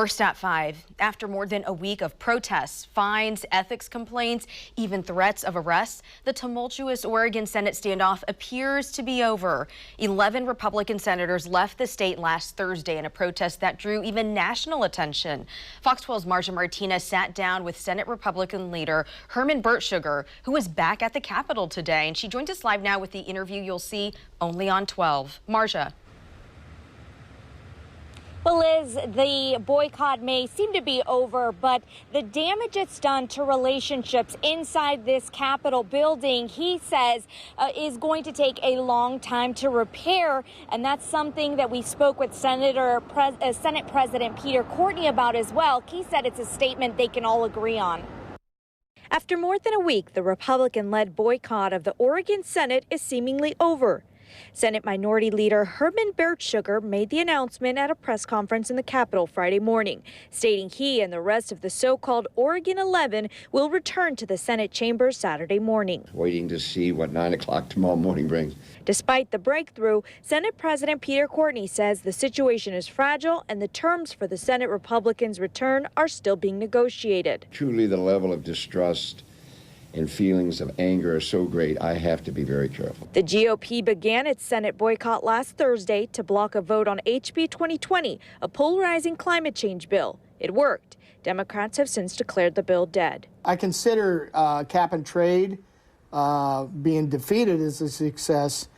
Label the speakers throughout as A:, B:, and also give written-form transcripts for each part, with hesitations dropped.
A: First at 5, after more than a week of protests, fines, ethics complaints, even threats of arrests, the tumultuous Oregon Senate standoff appears to be over. 11 Republican senators left the state last Thursday in a protest that drew even national attention. Fox 12's Marcia Martinez sat down with Senate Republican leader Herman Bertschuger, who is back at the Capitol today, and she joins us live now with the interview you'll see only on 12. Marcia.
B: Well, Liz, the boycott may seem to be over, but the damage it's done to relationships inside this Capitol building, he says, is going to take a long time to repair. And that's something that we spoke with Senate President Peter Courtney about as well. He said it's a statement they can all agree on. After more than a week, the Republican-led boycott of the Oregon Senate is seemingly over. Senate Minority Leader Herman Bertschuger made the announcement at a press conference in the Capitol Friday morning, stating he and the rest of the so-called Oregon 11 will return to the Senate chambers Saturday morning.
C: Waiting to see what 9 o'clock tomorrow morning brings.
B: Despite the breakthrough, Senate President Peter Courtney says the situation is fragile and the terms for the Senate Republicans' return are still being negotiated.
C: Truly, the level of distrust and feelings of anger are so great, I have to be very careful.
B: The GOP began its Senate boycott last Thursday to block a vote on HB2020, a polarizing climate change bill. It worked. Democrats have since declared the bill dead.
D: I consider cap and trade being defeated as a success,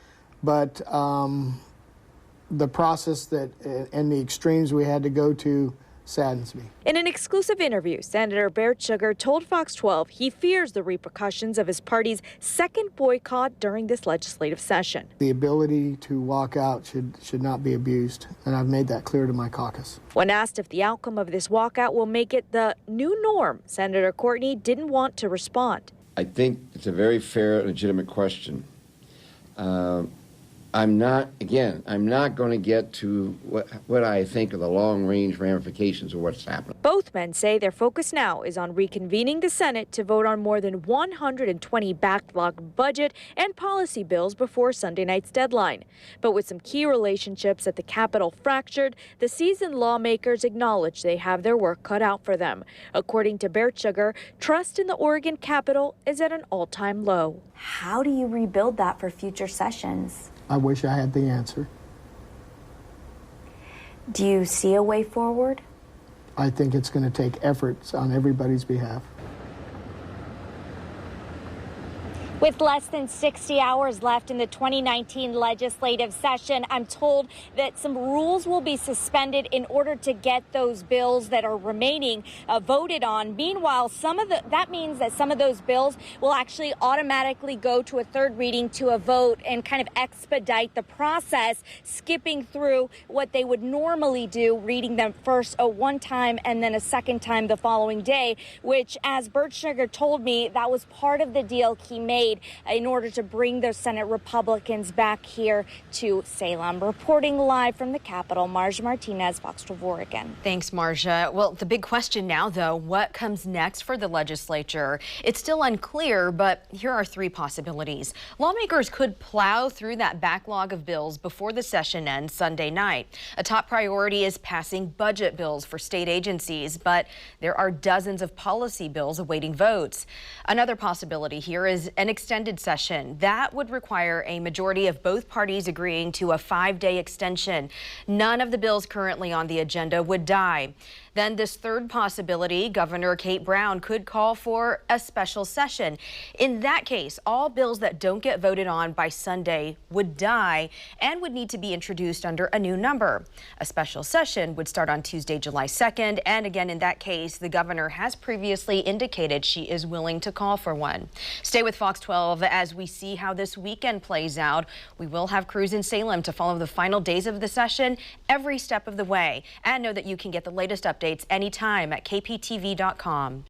D: but the process and the extremes we had to go to saddens me.
B: In an exclusive interview, Senator Bertschuger told Fox 12 he fears the repercussions of his party's second boycott during this legislative session.
D: The ability to walk out should not be abused, and I've made that clear to my caucus.
B: When asked if the outcome of this walkout will make it the new norm, Senator Courtney didn't want to respond.
C: I think it's a very fair, legitimate question. I'm not going to get to what I think are the long-range ramifications of what's happening.
B: Both men say their focus now is on reconvening the Senate to vote on more than 120 backlog budget and policy bills before Sunday night's deadline. But with some key relationships at the Capitol fractured, the seasoned lawmakers acknowledge they have their work cut out for them. According to Bertschuger, trust in the Oregon Capitol is at an all-time low.
E: How do you rebuild that for future sessions?
D: I wish I had the answer.
E: Do you see a way forward?
D: I think it's going to take efforts on everybody's behalf.
B: With less than 60 hours left in the 2019 legislative session, I'm told that some rules will be suspended in order to get those bills that are remaining voted on. Meanwhile, that means that some of those bills will actually automatically go to a third reading to a vote and kind of expedite the process, skipping through what they would normally do, reading them first one time and then a second time the following day, which, as Bertschuger told me, that was part of the deal he made in order to bring the Senate Republicans back here to Salem. Reporting live from the Capitol, Marcia Martinez, Fox 12 Oregon.
A: Thanks, Marcia. Well, the big question now, though, what comes next for the legislature? It's still unclear, but here are three possibilities. Lawmakers could plow through that backlog of bills before the session ends Sunday night. A top priority is passing budget bills for state agencies, but there are dozens of policy bills awaiting votes. Another possibility here is an extended session. That would require a majority of both parties agreeing to a 5-day extension. None of the bills currently on the agenda would die. Then this third possibility, Governor Kate Brown could call for a special session. In that case, all bills that don't get voted on by Sunday would die and would need to be introduced under a new number. A special session would start on Tuesday, July 2nd. And again, in that case, the governor has previously indicated she is willing to call for one. Stay with Fox 12 as we see how this weekend plays out. We will have crews in Salem to follow the final days of the session every step of the way. And know that you can get the latest updates anytime at kptv.com.